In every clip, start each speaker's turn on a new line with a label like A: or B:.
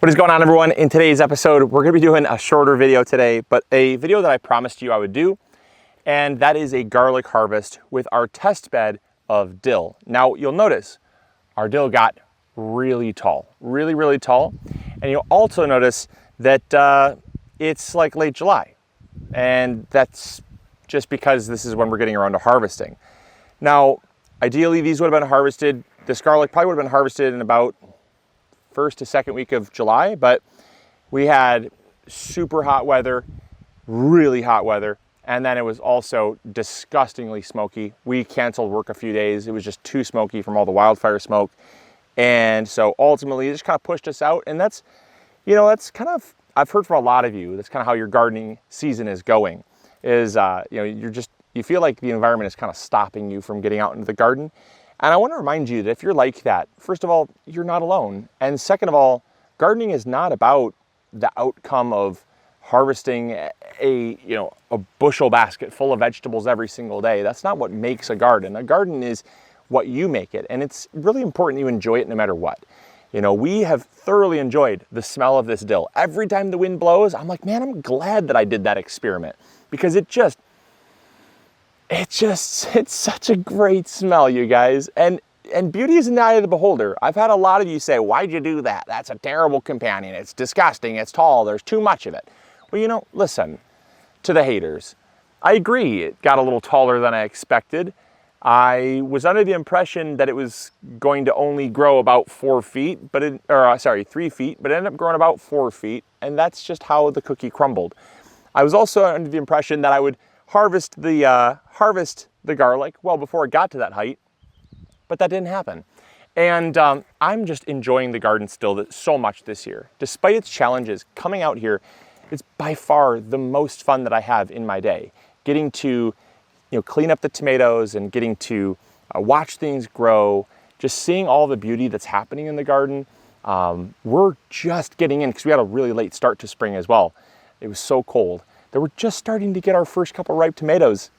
A: What is going on, everyone? In today's episode, we're gonna be doing a shorter video today, but a video that I promised you I would do, and that is a garlic harvest with our test bed of dill. Now, you'll notice our dill got really tall, really tall, and you'll also notice that it's like late July, and that's just because this is when we're getting around to harvesting. Now, ideally, these would have been harvested, this garlic probably would have been harvested in about first to second week of July, but we had super hot weather, really hot weather, and then it was also disgustingly smoky. We canceled work a few days. It was just too smoky from all the wildfire smoke. And so ultimately it just kind of pushed us out. And that's, you know, that's kind of, I've heard from a lot of you, that's kind of how your gardening season is going, is, you know, you feel like the environment is kind of stopping you from getting out into the garden. And I want to remind you that if you're like that, first of all, you're not alone. And second of all, gardening is not about the outcome of harvesting a bushel basket full of vegetables every single day. That's not what makes a garden. A garden is what you make it. And it's really important you enjoy it no matter what. You know, we have thoroughly enjoyed the smell of this dill. Every time the wind blows, I'm like, man, I'm glad that I did that experiment, because it's such a great smell, you guys. And beauty is in the eye of the beholder. I've had a lot of you say, why'd you do that? That's a terrible companion. It's disgusting. It's tall. There's too much of it. Well, you know, listen to the haters. I agree. It got a little taller than I expected. I was under the impression that it was going to only grow about 4 feet, 3 feet, but it ended up growing about 4 feet. And that's just how the cookie crumbled. I was also under the impression that I would harvest the garlic well before it got to that height, but that didn't happen. And I'm just enjoying the garden still so much this year. Despite its challenges, coming out here, it's by far the most fun that I have in my day. Getting to, clean up the tomatoes and getting to watch things grow, just seeing all the beauty that's happening in the garden. We're just getting in, because we had a really late start to spring as well. It was so cold that we're just starting to get our first couple ripe tomatoes,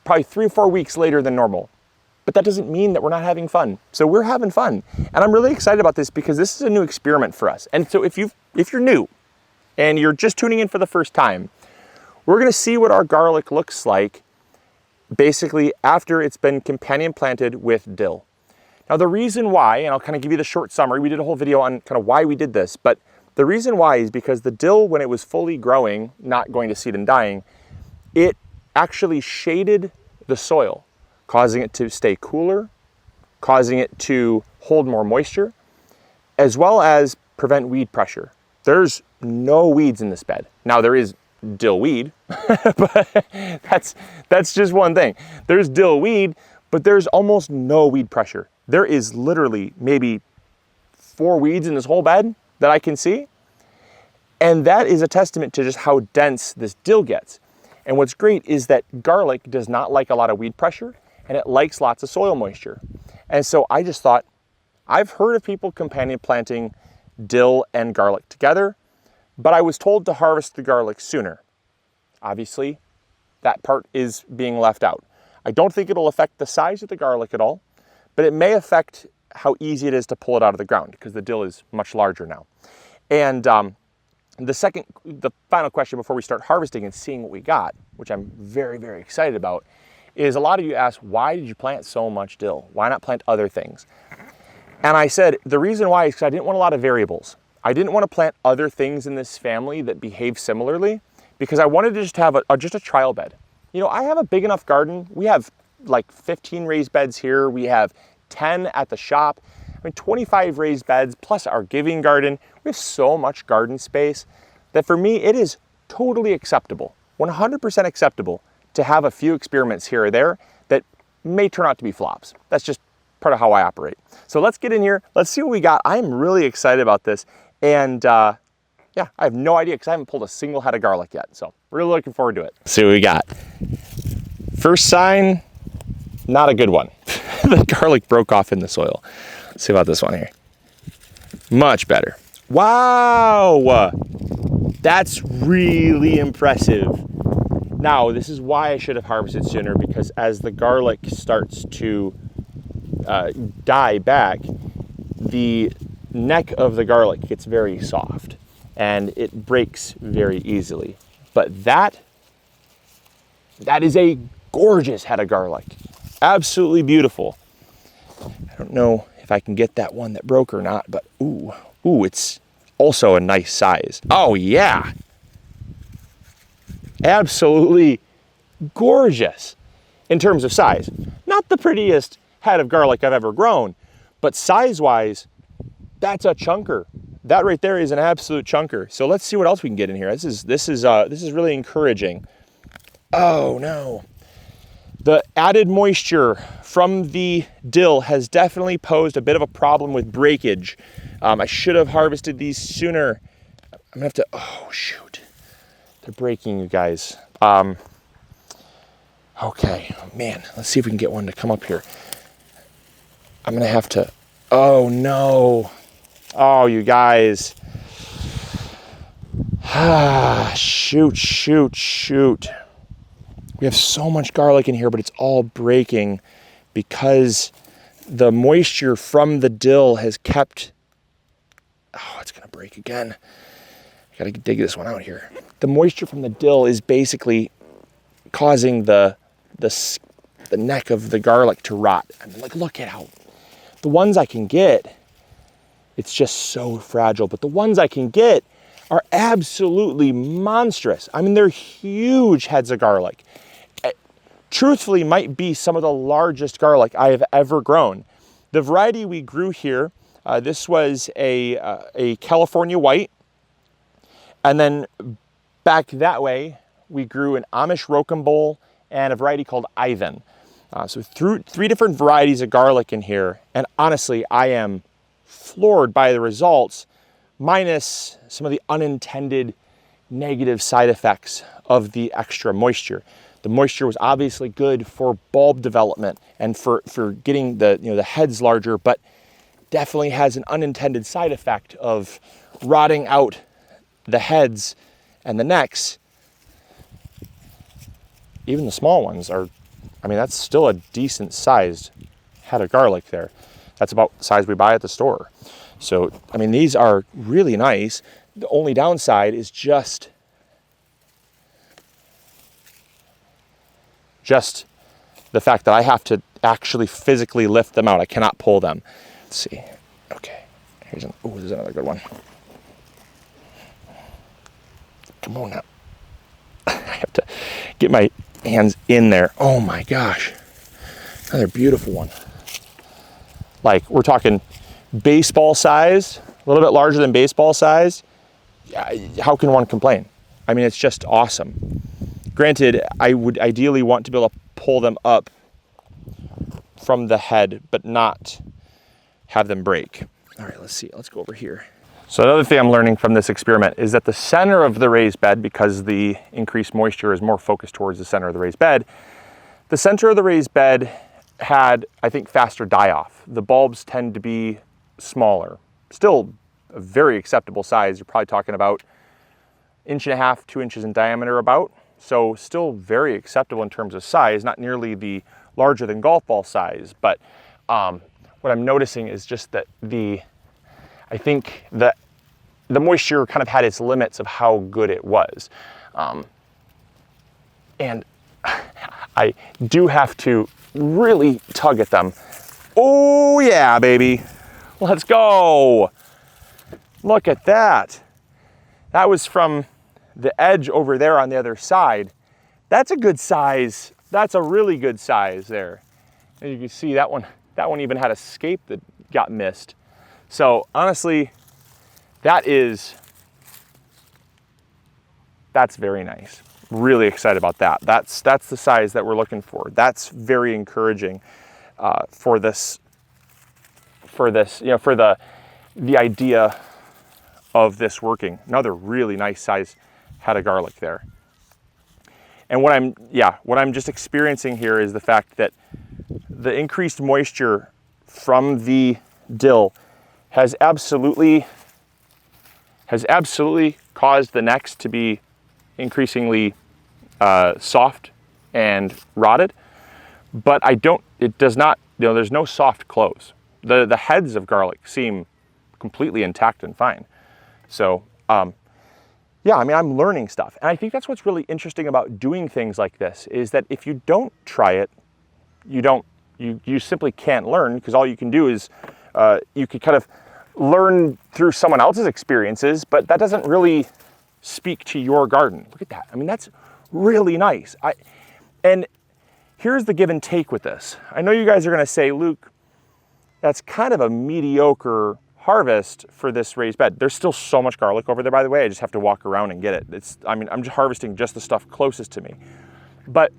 A: probably 3 or 4 weeks later than normal. But that doesn't mean that we're not having fun. So we're having fun. And I'm really excited about this because this is a new experiment for us. And so if you're new and you're just tuning in for the first time, we're gonna see what our garlic looks like basically after it's been companion planted with dill. Now the reason why, and I'll kind of give you the short summary, we did a whole video on kind of why we did this, but the reason why is because the dill, when it was fully growing, not going to seed and dying, it actually shaded the soil, causing it to stay cooler, causing it to hold more moisture, as well as prevent weed pressure. There's no weeds in this bed. Now there is dill weed, but that's just one thing. There's dill weed, but there's almost no weed pressure. There is literally maybe 4 weeds in this whole bed that I can see. And that is a testament to just how dense this dill gets. And what's great is that garlic does not like a lot of weed pressure, and it likes lots of soil moisture. And so I just thought, I've heard of people companion planting dill and garlic together, but I was told to harvest the garlic sooner. Obviously, that part is being left out. I don't think it'll affect the size of the garlic at all, but it may affect how easy it is to pull it out of the ground, because the dill is much larger now. And the final question before we start harvesting and seeing what we got, which I'm very excited about, is a lot of you ask, why did you plant so much dill? Why not plant other things? And I said, the reason why is because I didn't want a lot of variables. I didn't want to plant other things in this family that behave similarly, because I wanted to just have just a trial bed. I have a big enough garden. We have like 15 raised beds here. We have 10 at the shop. 25 raised beds plus our giving garden. We have so much garden space that for me, it is totally acceptable, 100% acceptable to have a few experiments here or there that may turn out to be flops. That's just part of how I operate. So let's get in here. Let's see what we got. I'm really excited about this. And yeah, I have no idea because I haven't pulled a single head of garlic yet. So really looking forward to it. Let's see what we got. First sign, not a good one. The garlic broke off in the soil. Let's see about this one here. Much better. Wow, that's really impressive. Now, this is why I should have harvested sooner, because as the garlic starts to die back, the neck of the garlic gets very soft and it breaks very easily. But that is a gorgeous head of garlic. Absolutely beautiful. I don't know if I can get that one that broke or not, but ooh, it's also a nice size. Oh yeah. Absolutely gorgeous in terms of size. Not the prettiest head of garlic I've ever grown, but size-wise, that's a chunker. That right there is an absolute chunker. So let's see what else we can get in here. This is really encouraging. Oh no. The added moisture from the dill has definitely posed a bit of a problem with breakage. I should have harvested these sooner. I'm gonna have to, oh shoot. They're breaking, you guys. Okay, man, let's see if we can get one to come up here. I'm gonna have to, oh no. Oh, you guys. Shoot. We have so much garlic in here, but it's all breaking because the moisture from the dill has kept, oh, it's gonna break again. I gotta dig this one out here. The moisture from the dill is basically causing the neck of the garlic to rot. I mean, like, look at how, the ones I can get, it's just so fragile, but the ones I can get are absolutely monstrous. I mean, they're huge heads of garlic. Truthfully, might be some of the largest garlic I have ever grown. The variety we grew here, this was a California white, and then back that way, we grew an Amish Rocambole and a variety called Ivan. So three different varieties of garlic in here, and honestly, I am floored by the results, minus some of the unintended negative side effects of the extra moisture. The moisture was obviously good for bulb development and for getting the heads larger, but definitely has an unintended side effect of rotting out the heads and the necks. Even the small ones are, I mean, that's still a decent sized head of garlic there. That's about the size we buy at the store. So, I mean, these are really nice. The only downside is just the fact that I have to actually physically lift them out. I cannot pull them. Let's see. Okay. There's another good one. Come on now. I have to get my hands in there. Oh my gosh. Another beautiful one. Like, we're talking baseball size, a little bit larger than baseball size. How can one complain? I mean, it's just awesome. Granted, I would ideally want to be able to pull them up from the head, but not have them break. All right, let's see. Let's go over here. So another thing I'm learning from this experiment is that the center of the raised bed, because the increased moisture is more focused towards the center of the raised bed, the center of the raised bed had, I think, faster die-off. The bulbs tend to be smaller. Still a very acceptable size. You're probably talking about 1.5 inches, 2 inches in diameter about. So still very acceptable in terms of size, not nearly the larger than golf ball size. But what I'm noticing is just that I think that the moisture kind of had its limits of how good it was. And I do have to really tug at them. Oh yeah, baby. Let's go. Look at that. That was from the edge over there on the other side. That's a good size. That's a really good size there. And you can see that one even had a scape that got missed. So honestly, that's very nice. Really excited about that. That's the size that we're looking for. That's very encouraging for this, for the idea of this working. Another really nice size head of garlic there. And what I'm just experiencing here is the fact that the increased moisture from the dill has absolutely caused the necks to be increasingly soft and rotted, but it does not, there's no soft close. The heads of garlic seem completely intact and fine. So, yeah, I mean, I'm learning stuff. And I think that's what's really interesting about doing things like this, is that if you don't try it, you simply can't learn, because all you can do is, you could kind of learn through someone else's experiences, but that doesn't really speak to your garden. Look at that. I mean, that's really nice. And here's the give and take with this. I know you guys are gonna say, Luke, that's kind of a mediocre harvest for this raised bed. There's still so much garlic over there, by the way. I just have to walk around and get it. I'm just harvesting just the stuff closest to me. But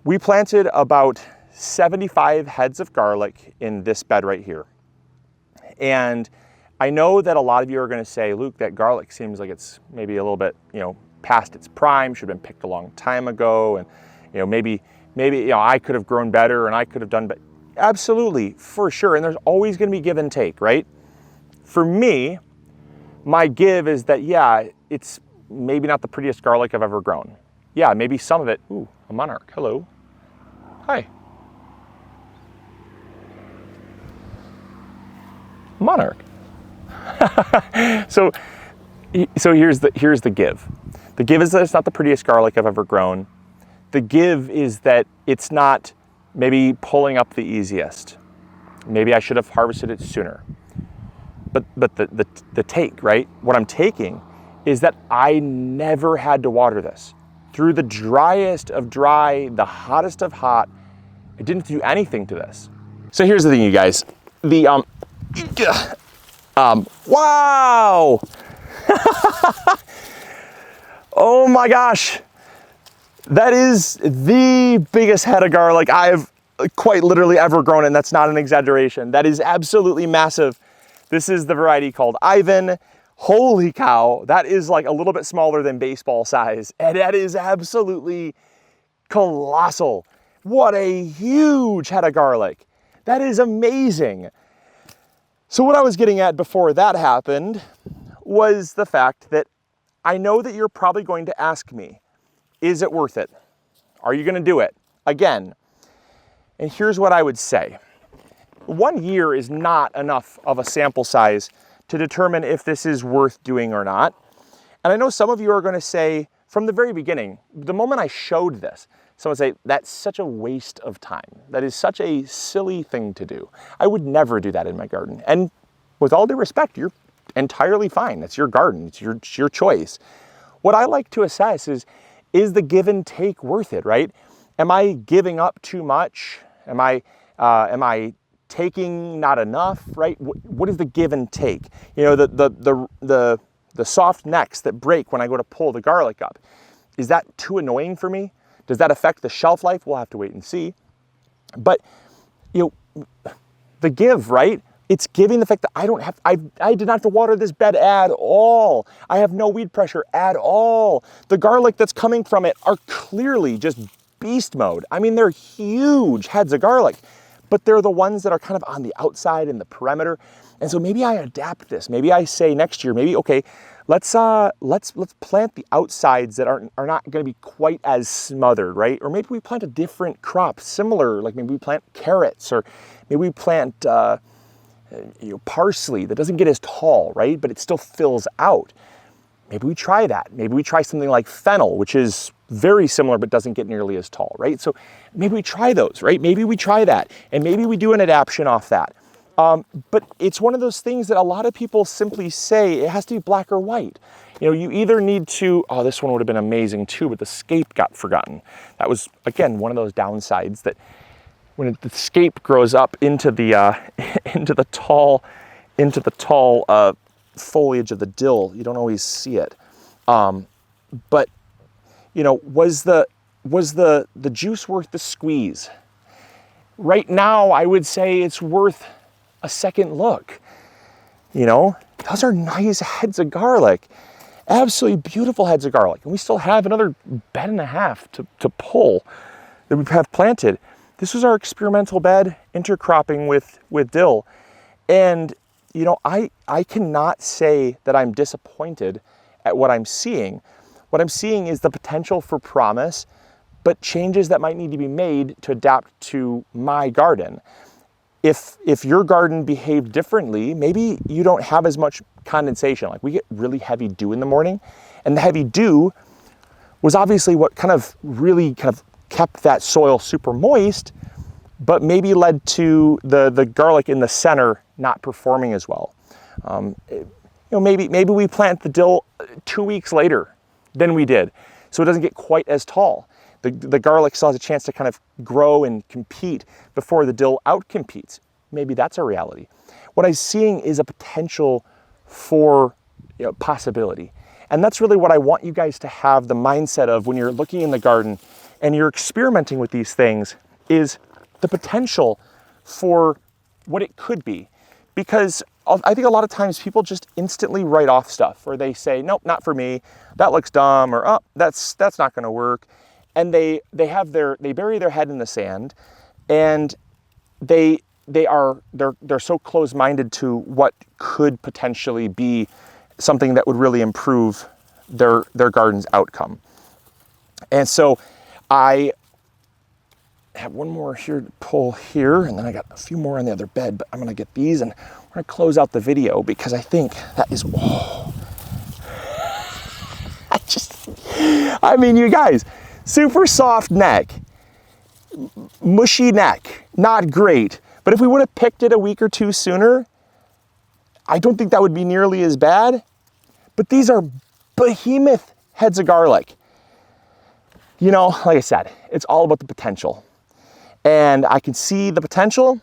A: we planted about 75 heads of garlic in this bed right here. And I know that a lot of you are gonna say, Luke, that garlic seems like it's maybe a little bit, past its prime, should have been picked a long time ago. And, maybe, I could have grown better and I could have done better. Absolutely, for sure. And there's always gonna be give and take, right? For me, my give is that, yeah, it's maybe not the prettiest garlic I've ever grown. Yeah, maybe some of it, ooh, a monarch, hello. Hi. Monarch. so here's the give. The give is that it's not the prettiest garlic I've ever grown. The give is that it's not maybe pulling up the easiest. Maybe I should have harvested it sooner. But the take, right? What I'm taking is that I never had to water this. Through the driest of dry, the hottest of hot, I didn't do anything to this. So here's the thing, you guys. Wow! Oh my gosh. That is the biggest head of garlic I've quite literally ever grown, and that's not an exaggeration. That is absolutely massive. This is the variety called Ivan. Holy cow, that is like a little bit smaller than baseball size, and that is absolutely colossal. What a huge head of garlic. That is amazing. So what I was getting at before that happened was the fact that I know that you're probably going to ask me, is it worth it? Are you gonna do it? Again, and here's what I would say. 1 year is not enough of a sample size to determine if this is worth doing or not. And I know some of you are gonna say, from the very beginning, the moment I showed this, someone would say, that's such a waste of time. That is such a silly thing to do. I would never do that in my garden. And with all due respect, you're entirely fine. It's your garden, it's your choice. What I like to assess is the give and take worth it, right? Am I giving up too much? Am I taking not enough, right? What is the give and take? The soft necks that break when I go to pull the garlic up. Is that too annoying for me? Does that affect the shelf life? We'll have to wait and see. But the give, right? It's giving the fact that I did not have to water this bed at all. I have no weed pressure at all. The garlic that's coming from it are clearly just beast mode. I mean, they're huge heads of garlic, but they're the ones that are kind of on the outside in the perimeter. And so maybe I adapt this. Maybe I say next year, maybe, okay, let's plant the outsides that are not gonna be quite as smothered, right? Or maybe we plant a different crop, similar, like maybe we plant carrots, or maybe we plant parsley that doesn't get as tall, right? But it still fills out. Maybe we try that. Maybe we try something like fennel, which is very similar but doesn't get nearly as tall, right? So maybe we try those, right? Maybe we try that, and maybe we do an adaptation off that. But it's one of those things that a lot of people simply say it has to be black or white. You either need to, oh, this one would have been amazing too, but the scape got forgotten. That was, again, one of those downsides that when the scape grows up into the into the tall foliage of the dill, you don't always see it. But was the juice worth the squeeze? Right now, I would say it's worth a second look. Those are nice heads of garlic, absolutely beautiful heads of garlic, and we still have another bed and a half to pull that we have planted. This was our experimental bed intercropping with dill. And, I cannot say that I'm disappointed at what I'm seeing. What I'm seeing is the potential for promise, but changes that might need to be made to adapt to my garden. if your garden behaved differently, maybe you don't have as much condensation. Like we get really heavy dew in the morning, and the heavy dew was obviously what really kept that soil super moist, but maybe led to the garlic in the center not performing as well. Maybe we plant the dill 2 weeks later than we did, so it doesn't get quite as tall. The garlic still has a chance to kind of grow and compete before the dill outcompetes. Maybe that's a reality. What I'm seeing is a potential for possibility. And that's really what I want you guys to have the mindset of when you're looking in the garden and you're experimenting with these things, is the potential for what it could be. Because I think a lot of times people just instantly write off stuff, or they say, nope, not for me, that looks dumb, or oh, that's not gonna work. And they bury their head in the sand, and they're so close-minded to what could potentially be something that would really improve their garden's outcome. And so I have one more here to pull here, and then I got a few more on the other bed, but I'm gonna get these and we're gonna close out the video because I think that is, you guys, super soft neck, mushy neck, not great. But if we would have picked it a week or two sooner, I don't think that would be nearly as bad. But these are behemoth heads of garlic. Like I said, it's all about the potential. And I can see the potential,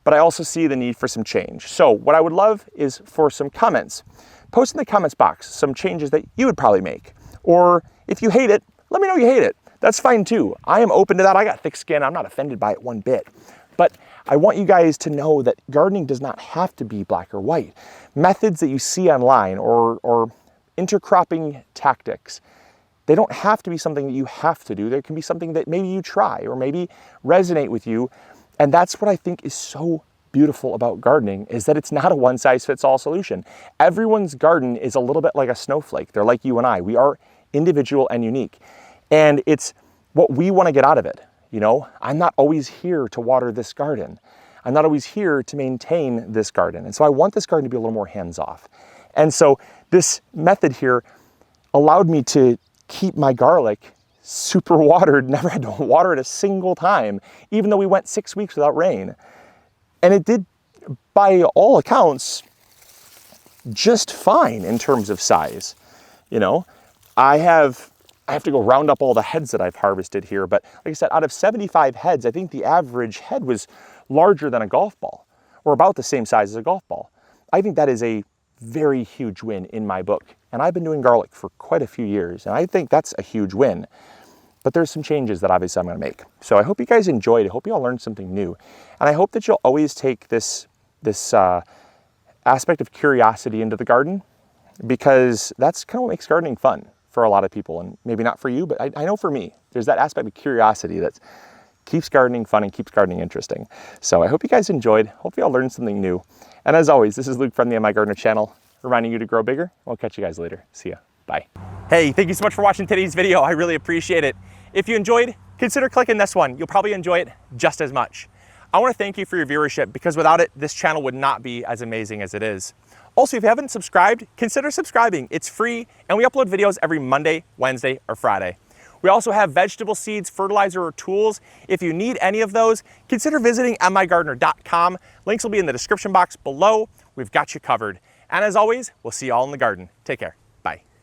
A: but I also see the need for some change. So what I would love is for some comments. Post in the comments box some changes that you would probably make. Or if you hate it, let me know you hate it. That's fine too. I am open to that. I got thick skin. I'm not offended by it one bit. But I want you guys to know that gardening does not have to be black or white. Methods that you see online or intercropping tactics, they don't have to be something that you have to do. There can be something that maybe you try or maybe resonate with you. And that's what I think is so beautiful about gardening, is that it's not a one-size-fits-all solution. Everyone's garden is a little bit like a snowflake. They're like you and I. We are individual and unique. And it's what we want to get out of it. I'm not always here to water this garden. I'm not always here to maintain this garden. And so I want this garden to be a little more hands-off. And so this method here allowed me to keep my garlic super watered, never had to water it a single time, even though we went 6 weeks without rain. And it did, by all accounts, just fine in terms of size. I have to go round up all the heads that I've harvested here, but like I said, out of 75 heads, I think the average head was larger than a golf ball, or about the same size as a golf ball. I think that is a very huge win in my book. And I've been doing garlic for quite a few years, and I think that's a huge win. But there's some changes that obviously I'm gonna make. So I hope you guys enjoyed. I hope you all learned something new. And I hope that you'll always take this aspect of curiosity into the garden, because that's kind of what makes gardening fun for a lot of people, and maybe not for you, but I know for me, there's that aspect of curiosity that keeps gardening fun and keeps gardening interesting. So I hope you guys enjoyed. Hope you all learned something new. And as always, this is Luke from the MIgardener channel, reminding you to grow bigger. We'll catch you guys later. See ya. Bye. Hey, thank you so much for watching today's video. I really appreciate it. If you enjoyed, consider clicking this one. You'll probably enjoy it just as much. I want to thank you for your viewership, because without it, this channel would not be as amazing as it is. Also, if you haven't subscribed, consider subscribing. It's free, and we upload videos every Monday, Wednesday, or Friday. We also have vegetable seeds, fertilizer, or tools. If you need any of those, consider visiting MIgardener.com. Links will be in the description box below. We've got you covered. And as always, we'll see you all in the garden. Take care. Bye.